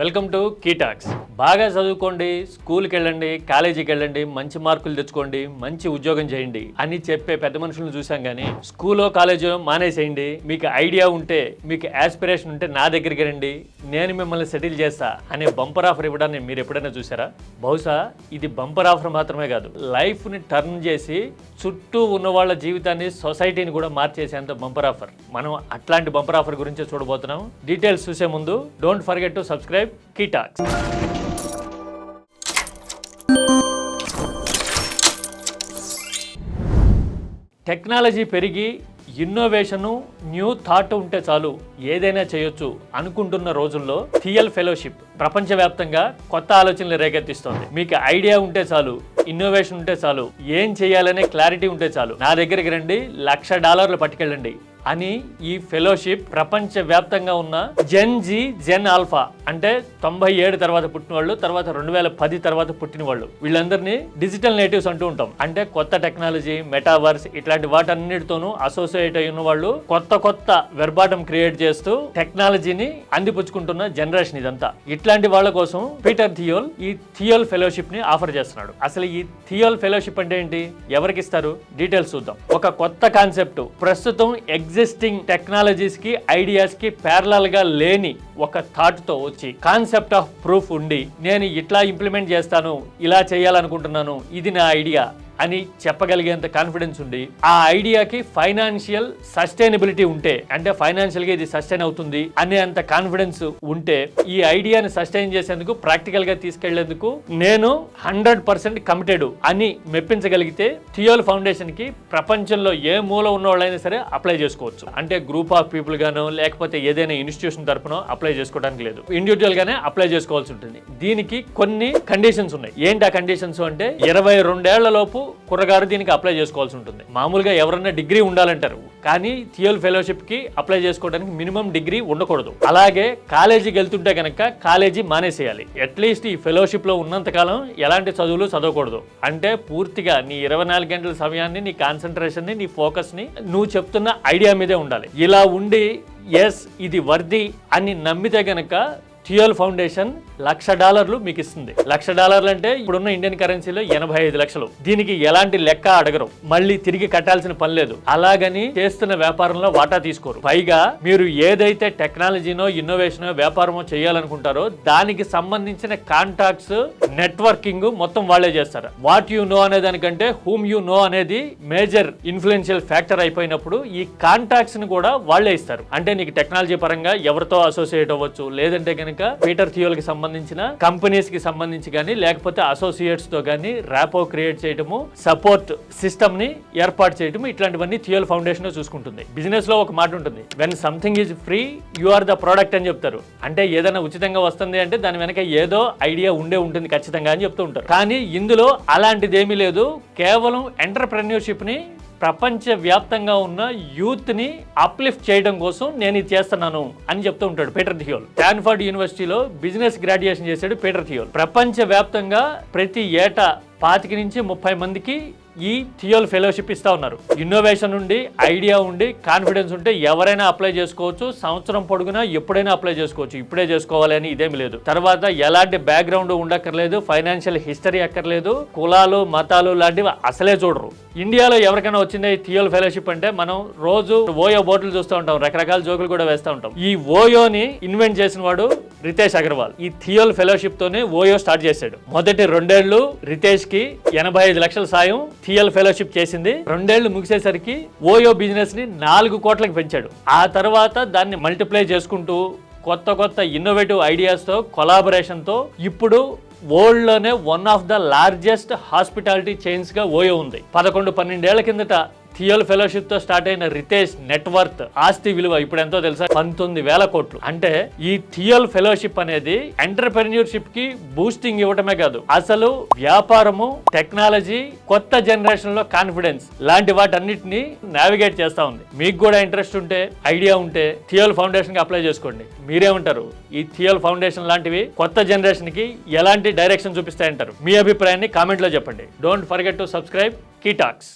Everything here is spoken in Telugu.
Welcome to key talks. బాగా చదువుకోండి, స్కూల్కి వెళ్ళండి, కాలేజీకి వెళ్ళండి, మంచి మార్కులు తెచ్చుకోండి, మంచి ఉద్యోగం చేయండి అని చెప్పే పెద్ద మనుషులను చూసాం. కానీ స్కూలో కాలేజో మానేసేయండి, మీకు ఐడియా ఉంటే, మీకు యాస్పిరేషన్ ఉంటే నా దగ్గరికి రండి, నేను మిమ్మల్ని సెటిల్ చేస్తా అనే బంపర్ ఆఫర్ ఇవ్వడాన్ని మీరు ఎప్పుడైనా చూసారా? బహుశా ఇది బంపర్ ఆఫర్ మాత్రమే కాదు, లైఫ్ని టర్న్ చేసి చుట్టూ ఉన్న వాళ్ళ జీవితాన్ని, సొసైటీని కూడా మార్చేసేంత బంపర్ ఆఫర్. మనం అట్లాంటి బంపర్ ఆఫర్ గురించి చూడబోతున్నాం. డీటెయిల్స్ చూసే ముందు don't forget to subscribe key talks. Technology పెరిగి ఇన్నోవేషను, న్యూ థాట్ ఉంటే చాలు ఏదైనా చేయొచ్చు అనుకుంటున్న రోజుల్లో థియల్ ఫెలోషిప్ ప్రపంచవ్యాప్తంగా కొత్త ఆలోచనలు రేకెత్తిస్తోంది. మీకు ఐడియా ఉంటే చాలు, ఇన్నోవేషన్ ఉంటే చాలు, ఏం చేయాలనే క్లారిటీ ఉంటే చాలు, నా దగ్గరికి రండి, $1,00,000 పట్టుకెళ్ళండి అని ఈ ఫెలోషిప్ ప్రపంచవ్యాప్తంగా ఉన్న జెన్ జీ, జెన్ ఆల్ఫా అంటే 97 తర్వాత పుట్టిన వాళ్ళు, తర్వాత 2010 తర్వాత పుట్టిన వాళ్ళు, వీళ్ళందరినీ డిజిటల్ నేటివ్స్ అంటూ ఉంటాం. అంటే కొత్త టెక్నాలజీ, మెటావర్స్ ఇట్లాంటి వాటన్నిటితోనూ అసోసియేట్ అయి ఉన్న వాళ్ళు, కొత్త వెర్బాటం క్రియేట్ చేస్తూ టెక్నాలజీని అందిపుచ్చుకుంటున్న జనరేషన్ ఇదంతా. ఇట్లాంటి వాళ్ళ కోసం పీటర్ థియోల్ ఈ థియోల్ ఫెలోషిప్ ని ఆఫర్ చేస్తున్నాడు. అసలు ఈ థియోల్ ఫెలోషిప్ అంటే ఏంటి, ఎవరికి ఇస్తారు, డీటెయిల్స్ చూద్దాం. ఒక కొత్త కాన్సెప్ట్, ప్రస్తుతం ఎగ్జిస్టింగ్ టెక్నాలజీస్ కి, ఐడియాస్ కి ప్యారలల్ గా లేని ఒక థాట్ తో వచ్చి, కాన్సెప్ట్ ఆఫ్ ప్రూఫ్ ఉండి, నేను ఇట్లా ఇంప్లిమెంట్ చేస్తాను, ఇలా చేయాలనుకుంటున్నాను, ఇది నా ఐడియా అని చెప్పగలిగేంత కాన్ఫిడెన్స్ ఉండి, ఆ ఐడియాకి ఫైనాన్షియల్ సస్టైనబిలిటీ ఉంటే, అంటే ఫైనాన్షియల్ గా ఇది సస్టైన్ అవుతుంది అనే అంత కాన్ఫిడెన్స్ ఉంటే, ఈ ఐడియాని సస్టైన్ చేసేందుకు, ప్రాక్టికల్ గా తీసుకెళ్లేందుకు నేను 100% కమిటెడ్ అని మెప్పించగలిగితే థియోల్ ఫౌండేషన్ కి ప్రపంచంలో ఏ మూల ఉన్న వాళ్ళైనా సరే అప్లై చేసుకోవచ్చు. అంటే గ్రూప్ ఆఫ్ పీపుల్ గానో, లేకపోతే ఏదైనా ఇన్స్టిట్యూషన్ తరపునో అప్లై చేసుకోవడానికి లేదు, ఇండివిజువల్ గానే అప్లై చేసుకోవాల్సి ఉంటుంది. దీనికి కొన్ని కండిషన్స్ ఉన్నాయి. ఏంటి ఆ కండిషన్స్ అంటే, 22 ఏళ్ల లోపు కుర్రగారు దీనికి అప్లై చేసుకోవాల్సి ఉంటుంది. మామూలుగా ఎవరన్నా డిగ్రీ ఉండాలంటారు, కానీ థియోల్ ఫెలోషిప్ కి అప్లై చేసుకోవడానికి మినిమం డిగ్రీ ఉండకూడదు. అలాగే కాలేజీకి వెళ్తుంటే కనుక కాలేజీ మానేసేయాలి. అట్లీస్ట్ ఈ ఫెలోషిప్ లో ఉన్నంత కాలం ఎలాంటి చదువులు చదవకూడదు. అంటే పూర్తిగా నీ 24 గంటల సమయాన్ని, నీ కాన్సన్ట్రేషన్ ని, నీ ఫోకస్ ని నువ్వు చెప్తున్న ఐడియా మీదే ఉండాలి. ఇలా ఉండి ఎస్ ఇది వర్ది అని నమ్మితే గనక థియోల్ ఫౌండేషన్ $1,00,000 మీకు ఇస్తుంది. $1,00,000 అంటే ఇప్పుడున్న ఇండియన్ కరెన్సీలో 85 లక్షలు. దీనికి ఎలాంటి లెక్క అడగరు, మళ్ళీ తిరిగి కట్టాల్సిన పని లేదు. అలాగని చేస్తున్న వ్యాపారంలో వాటా తీసుకోరు. పైగా మీరు ఏదైతే టెక్నాలజీనో, ఇన్నోవేషనో, వ్యాపారమో చేయాలనుకుంటారో దానికి సంబంధించిన కాంటాక్ట్స్, నెట్వర్కింగ్ మొత్తం వాళ్లే చేస్తారు. వాట్ యు నో అనే దానికంటే హూమ్ యు నో అనేది మేజర్ ఇన్ఫ్లుయెన్షియల్ ఫ్యాక్టర్ అయిపోయినప్పుడు ఈ కాంటాక్ట్స్ ని కూడా వాళ్లే ఇస్తారు. అంటే నీకు టెక్నాలజీ పరంగా ఎవరితో అసోసియేట్ అవ్వచ్చు, లేదంటే కనుక పీటర్ థియోల్ కి సంబంధించిన కంపెనీస్ కి సంబంధించి కానీ, లేకపోతే అసోసియేట్స్ తో కానీ ర్యాపో క్రియేట్ చేయటము, సపోర్ట్ సిస్టమ్ ని ఏర్పాటు చేయటము, ఇట్లాంటివన్నీ థియోల్ ఫౌండేషన్ చూసుకుంటుంది. బిజినెస్ లో ఒక మాట ఉంటుంది, when something is free you are the product అని చెప్తారు. అంటే ఏదైనా ఉచితంగా వస్తుంది అంటే దాని వెనక ఏదో ఐడియా ఉంటుంది ఖచ్చితంగా అని చెప్తూ ఉంటారు. కానీ ఇందులో అలాంటిదేమీ లేదు. కేవలం ఎంటర్‌ప్రెన్యూర్‌షిప్ ని, ప్రపంచ వ్యాప్తంగా ఉన్న యూత్ ని అప్లిఫ్ట్ చేయడం కోసం నేను ఇది చేస్తున్నాను అని చెప్తూ ఉంటాడు పీటర్ థియోల్. స్టాన్ఫర్డ్ యూనివర్సిటీలో బిజినెస్ గ్రాడ్యుయేషన్ చేశాడు పీటర్ థియోల్. ప్రపంచ వ్యాప్తంగా ప్రతి ఏటా 25 నుంచి 30 మందికి ఈ థియోల్ ఫెలోషిప్ ఇస్తా ఉన్నారు. ఇన్నోవేషన్ ఉండి, ఐడియా ఉండి, కాన్ఫిడెన్స్ ఉంటే ఎవరైనా అప్లై చేసుకోవచ్చు. సంవత్సరం పొడుగునా ఎప్పుడైనా అప్లై చేసుకోవచ్చు. ఇప్పుడే చేసుకోవాలి అని ఇదేమి లేదు. తర్వాత ఎలాంటి బ్యాక్గ్రౌండ్ ఉండక్కర్లేదు, ఫైనాన్షియల్ హిస్టరీ అక్కర్లేదు, కులాలు, మతాలు లాంటివి అసలే చూడరు. ఇండియాలో ఎవరికైనా వచ్చింది ఈ థియోల్ ఫెలోషిప్ అంటే, మనం రోజు ఓయో బోర్డులు చూస్తూ ఉంటాం, రకరకాల జోకులు కూడా వేస్తూ ఉంటాం. ఈ ఓయోని ఇన్వెంట్ చేసిన వాడు రితేష్ అగర్వాల్. ఈ థియోల్ ఫెలోషిప్ తోనే ఓయో స్టార్ట్ చేశాడు. మొదటి 2 ఏళ్లు రితేష్ కి 85 లక్షల సాయం థియోల్ ఫెలోషిప్ చేసింది. 2 ఏళ్లు ముగిసేసరికి ఓయో బిజినెస్ ని 4 కోట్లకు పెంచాడు. ఆ తర్వాత దాన్ని మల్టిప్లై చేసుకుంటూ కొత్త ఇన్నోవేటివ్ ఐడియాస్ తో, కొలాబరేషన్ తో ఇప్పుడు వరల్డ్ లోనే one of the largest hospitality chains గా ఓయో ఉంది. 11-12 ఏళ్ల కిందట థియోల్ ఫెలోషిప్ తో స్టార్ట్ అయిన రితేష్ నెట్వర్త్, ఆస్తి విలువ ఇప్పుడు ఎంతో తెలుసా, 19,000 కోట్లు. అంటే ఈ థియోల్ ఫెలోషిప్ అనేది ఎంటర్‌ప్రెన్యూర్‌షిప్ కి బూస్టింగ్ ఇవ్వటమే కాదు, అసలు వ్యాపారము, టెక్నాలజీ, కొత్త జనరేషన్ లో కాన్ఫిడెన్స్ లాంటి వాటన్నిటిని నావిగేట్ చేస్తా ఉంది. మీకు కూడా ఇంట్రెస్ట్ ఉంటే, ఐడియా ఉంటే థియోల్ ఫౌండేషన్ కి అప్లై చేసుకోండి. మీరేమంటారు? ఈ థియోల్ ఫౌండేషన్ లాంటివి కొత్త జనరేషన్ కి ఎలాంటి డైరెక్షన్ చూపిస్తాయంటారు? మీ అభిప్రాయాన్ని కామెంట్ లో చెప్పండి. Don't forget to subscribe key talks.